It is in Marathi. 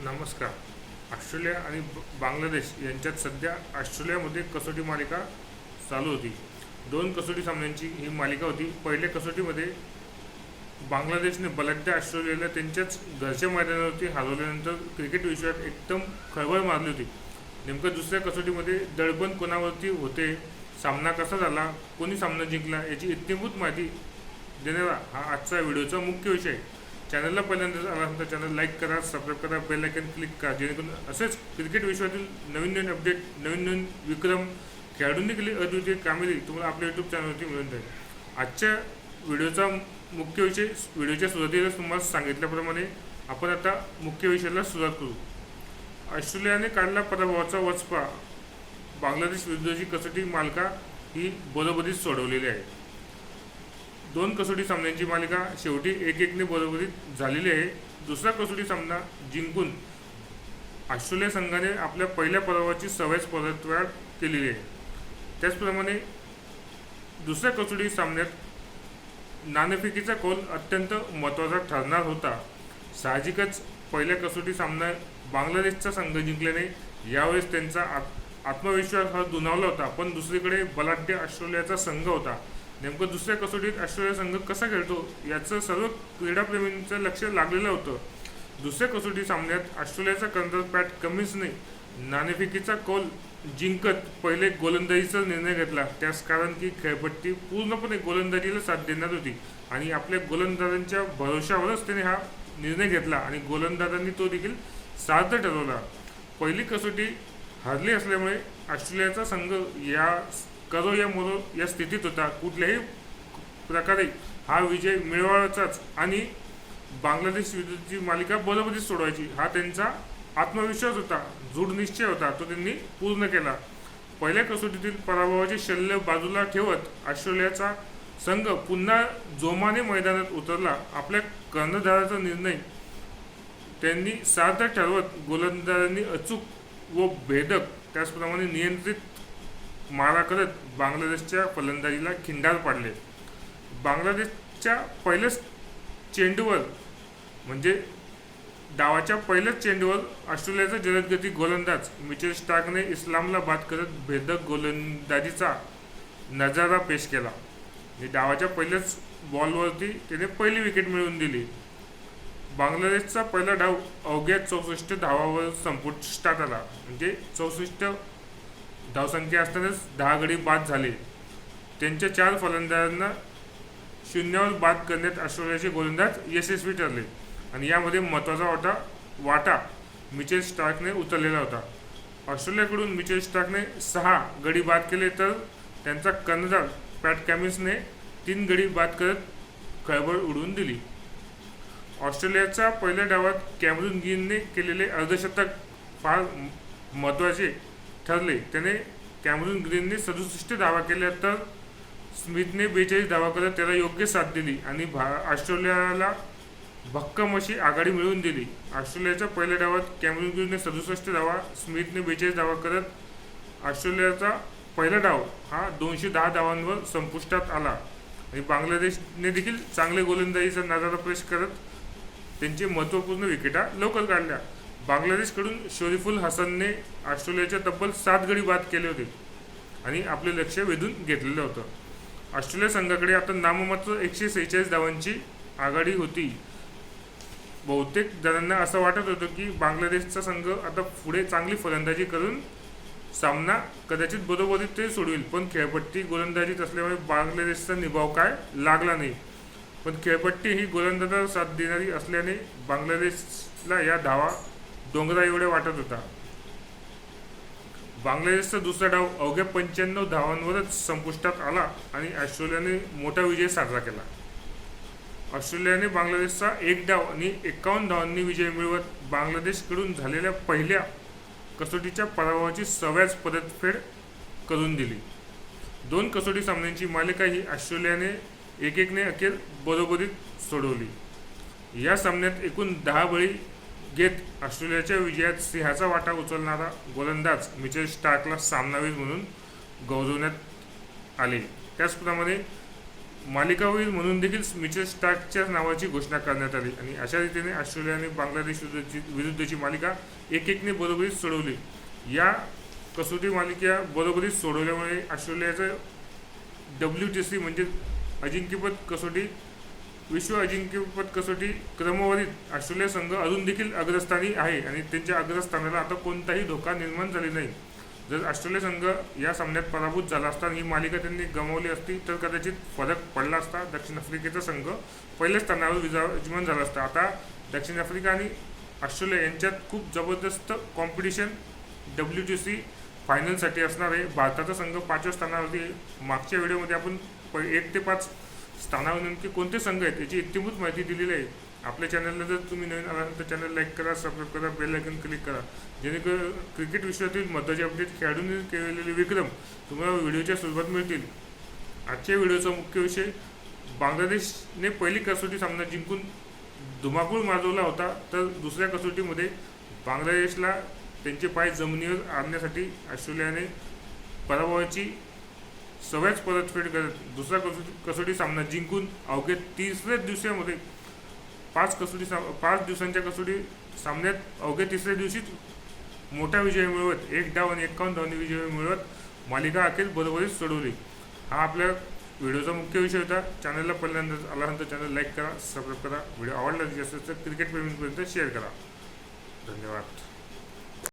नमस्कार. ऑस्ट्रेलिया आणि बांगलादेश यांच्यात सध्या ऑस्ट्रेलियामध्ये कसोटी मालिका चालू होती. 2 कसोटी सामन्यांची ही मालिका होती. पहिल्या कसोटीमध्ये बांगलादेशने बलाढ्य ऑस्ट्रेलियाला त्यांच्याच घरच्या मैदानावरती हरवल्यानंतर क्रिकेट विश्वात एकदम खळबळ मारली होती. नेमकं दुसऱ्या कसोटीमध्ये दडपण कोणावरती होते, सामना कसा झाला, कोणी सामना जिंकला याची इत्थंभूत माहिती देणारा हा आजचा व्हिडिओचा मुख्य विषय आहे. चॅनलला पहिल्यांदाच आला असेल तर चॅनल लाईक करा, सबस्क्राईब करा, बेल आयकॉन क्लिक करा, जेणेकरून असेच क्रिकेट विश्वातील नवीन अपडेट, नवीन विक्रम, खेळाडूंनी केली अद्वितीय कामगिरी तुम्हाला आपल्या यूट्यूब चॅनलवरती मिळून जाईल. आजच्या व्हिडिओचा मुख्य विषय व्हिडिओच्या सुरुवातीलाच तुम्हाला सांगितल्याप्रमाणे आपण आता मुख्य विषयाला सुरुवात करू. ऑस्ट्रेलियाने काढला पराभवाचा वचपा. बांगलादेश विरुद्धची कसोटी मालिका ही बरोबरीत सोडवलेली आहे. 2 कसोटी सामन्यांची मालिका शेवटी 1-1ने बरोबरीत झालेली आहे. दुसरा कसोटी सामना जिंकून ऑस्ट्रेलिया संघाने आपल्या पहिल्या पराभवाची सवयच परतवाड केलेली आहे. त्याचप्रमाणे दुसऱ्या कसोटी सामन्यात नाणेफेकीचा कौल अत्यंत महत्त्वाचा ठरणार होता. साहजिकच पहिल्या कसोटी सामना बांगलादेशचा संघ जिंकल्याने यावेळेस त्यांचा आत्मविश्वास हा दुणावला होता. पण दुसरीकडे बलाढ्य ऑस्ट्रेलियाचा संघ होता. नेमकं दुसऱ्या कसोटीत ऑस्ट्रेलिया संघ कसा खेळतो याचं सर्व क्रीडाप्रेमींचं लक्ष लागलेलं होतं. दुसऱ्या कसोटी सामन्यात ऑस्ट्रेलियाचा कर्णधार पॅट कमिन्सने नाणेफेकीचा कौल जिंकत पहिले गोलंदाजीचा निर्णय घेतला. त्यास कारण की खेळपट्टी पूर्णपणे गोलंदाजीला साथ देणार होती आणि आपल्या गोलंदाजांच्या भरोशावरच त्याने हा निर्णय घेतला आणि गोलंदाजांनी तो देखील सार्थ ठरवला. पहिली कसोटी हरली असल्यामुळे ऑस्ट्रेलियाचा संघ करो या मरो या स्थितीत होता. कुठल्याही प्रकारे हा विजय मिळवायचाच आणि बांगलादेश विरुद्धची मालिका बरोबरीत सोडवायची हा त्यांचा आत्मविश्वास होता, दृढ निश्चय होता. तो त्यांनी पूर्ण केला. पहिल्या कसोटीतील पराभवाचे शल्य बाजूला ठेवत ऑस्ट्रेलियाचा संघ पुन्हा जोमाने मैदानात उतरला. आपल्या कर्णधाराचा निर्णय त्यांनी सार्थ ठरवत गोलंदाजांनी अचूक व भेदक त्याचप्रमाणे नियंत्रित मारा करत बांगलादेशच्या फलंदाजीला खिंडार पाडले. बांगलादेशच्या पहिल्याच चेंडूवर म्हणजे डावाच्या पहिल्याच चेंडूवर ऑस्ट्रेलियाचा जलदगती गोलंदाज मिचेल स्टार्कने इस्लामला बाद करत भेदक गोलंदाजीचा नजारा पेश केला. डावाच्या पहिल्याच बॉलवरती त्याने पहिली विकेट मिळवून दिली. बांगलादेशचा पहिला डाव अवघ्या 64 धावावर संपुष्टात आला. म्हणजे 64 धावसंख्या असतानाच 10 गडी बाद झाले. त्यांच्या 4 फलंदाजांना शून्यावर बाद करण्यात ऑस्ट्रेलियाचे गोलंदाज यशस्वी ठरले आणि यामध्ये महत्त्वाचा वाटा मिचेल स्टार्कने उचललेला होता. ऑस्ट्रेलियाकडून मिचेल स्टार्कने 6 गडी बाद केले तर त्यांचा कर्णधार पॅट कमिन्सने 3 गडी बाद करत खळबळ उडवून दिली. ऑस्ट्रेलियाच्या पहिल्या डावात कॅमरून ग्रीनने केलेले अर्धशतक फार महत्त्वाचे ठरले. त्याने कॅमरून ग्रीनने 67 धावा केल्या तर स्मिथने 42 धावा करत त्याला योग्य साथ दिली आणि ऑस्ट्रेलियाला भक्कम अशी आघाडी मिळवून दिली. ऑस्ट्रेलियाच्या पहिल्या डावात कॅमरून ग्रीनने 67 धावा, स्मिथने 42 धावा करत ऑस्ट्रेलियाचा पहिला डाव हा 210 धावांवर संपुष्टात आला आणि बांगलादेशने देखील चांगले गोलंदाजीचा नजारा पेश करत त्यांची महत्त्वपूर्ण विकेटा लवकर काढल्या. बांगलादेशकडून शरीफुल हसनने ऑस्ट्रेलियाच्या तब्बल 7 गडी बाद केले होते आणि आपले लक्ष वेधून घेतलेलं होतं. ऑस्ट्रेलिया संघाकडे आता नाममात्र 146 धावांची आघाडी होती. बहुतेक जणांना असं वाटत होतं की बांगलादेशचा संघ आता पुढे चांगली फलंदाजी करून सामना कदाचित बरोबरीत ते सोडवेल. पण खेळपट्टी गोलंदाजीत असल्यामुळे बांगलादेशचा निभाव काय लागला नाही. पण खेळपट्टी ही गोलंदाजाला साथ देणारी असल्याने बांगलादेशला या धावा डोंगरा एवढ्या वाटत होता. बांगलादेशचा दुसरा डाव अवघ्या 95 धावांवरच संपुष्टात आला आणि ऑस्ट्रेलियाने मोठा विजय साजरा केला. ऑस्ट्रेलियाने बांगलादेशचा 1 डाव आणि 51 धावांनी विजय मिळवत बांगलादेशकडून झालेल्या पहिल्या कसोटीच्या पराभवाची सव्याच परतफेड करून दिली. 2 कसोटी सामन्यांची मालिका ही ऑस्ट्रेलियाने 1-1ने अखेर बरोबरीत सोडवली. या सामन्यात एकूण 10 बळी घेत ऑस्ट्रेलियाच्या विजयात सिंहाचा वाटा उचलणारा गोलंदाज मिचेल स्टार्कला सामनावीर म्हणून गौरवण्यात आले. त्याचप्रमाणे मालिका होईल म्हणून देखील मिचेल स्टार्कच्या नावाची घोषणा करण्यात आली आणि अशा रीतीने ऑस्ट्रेलिया आणि बांगलादेश विरुद्धची मालिका 1-1ने बरोबरीत सोडवली. या कसोटी मालिका बरोबरीत सोडवल्यामुळे ऑस्ट्रेलियाचं WTC म्हणजे अजिंक्यपद कसोटी विश्व अजिंक्यपद कसोटी क्रमवारीत ऑस्ट्रेलिया संघ अजून देखील अग्रस्थानी आहे आणि त्यांच्या अग्रस्थानाला आता कोणताही धोका निर्माण झाले नाही. जर ऑस्ट्रेलिया संघ या सामन्यात पराभूत झाला असता ही मालिका त्यांनी गमावली असती तर कदाचित फरक पडला असता. दक्षिण आफ्रिकेचा संघ पहिल्या स्थानावर विराजमान झाला असता. आता दक्षिण आफ्रिका आणि ऑस्ट्रेलिया यांच्यात खूप जबरदस्त कॉम्पिटिशन WTC फायनलसाठी असणार आहे. भारताचा संघ 5व्या स्थानावरती. मागच्या व्हिडिओमध्ये आपण 1 ते 5 स्थानावर नेमके कोणते संघ आहेत याची इत्थंभूत माहिती दिलेली आहे. आपल्या चॅनलला जर तुम्ही नवीन आला तर चॅनल लाईक करा, सबस्क्राईब करा, बेल आयकॉन क्लिक करा, जेणेकरून क्रिकेट विश्वातील महत्त्वाचे अपडेट खेळाडूंनी केलेले विक्रम तुम्हाला व्हिडिओच्या सुरुवात मिळतील. आजच्या व्हिडिओचा मुख्य विषय बांगलादेशने पहिली कसोटी सामना जिंकून धुमाकूळ माजवला होता, तर दुसऱ्या कसोटीमध्ये बांगलादेशला त्यांचे पाय जमिनीवर आणण्यासाठी ऑस्ट्रेलियाने पराभवाची सवयच परतफेड करत दुसरा कसोटी सामना जिंकून अवघ्या तिसऱ्याच दिवसामध्ये 5 दिवसांच्या कसोटी सामन्यात अवघ्या तिसऱ्या दिवशीच मोठा विजय मिळवत 1 डाव आणि 51 धावांनी विजय मिळवत मालिका अखेर बरोबरीत सोडवली. हा आपल्या व्हिडिओचा मुख्य विषय होता. चॅनलला पहिल्यांदा आला तर चॅनल लाईक करा, सबस्क्राईब करा, व्हिडिओ आवडला असेल तर क्रिकेट प्रेमींपर्यंत शेअर करा. धन्यवाद.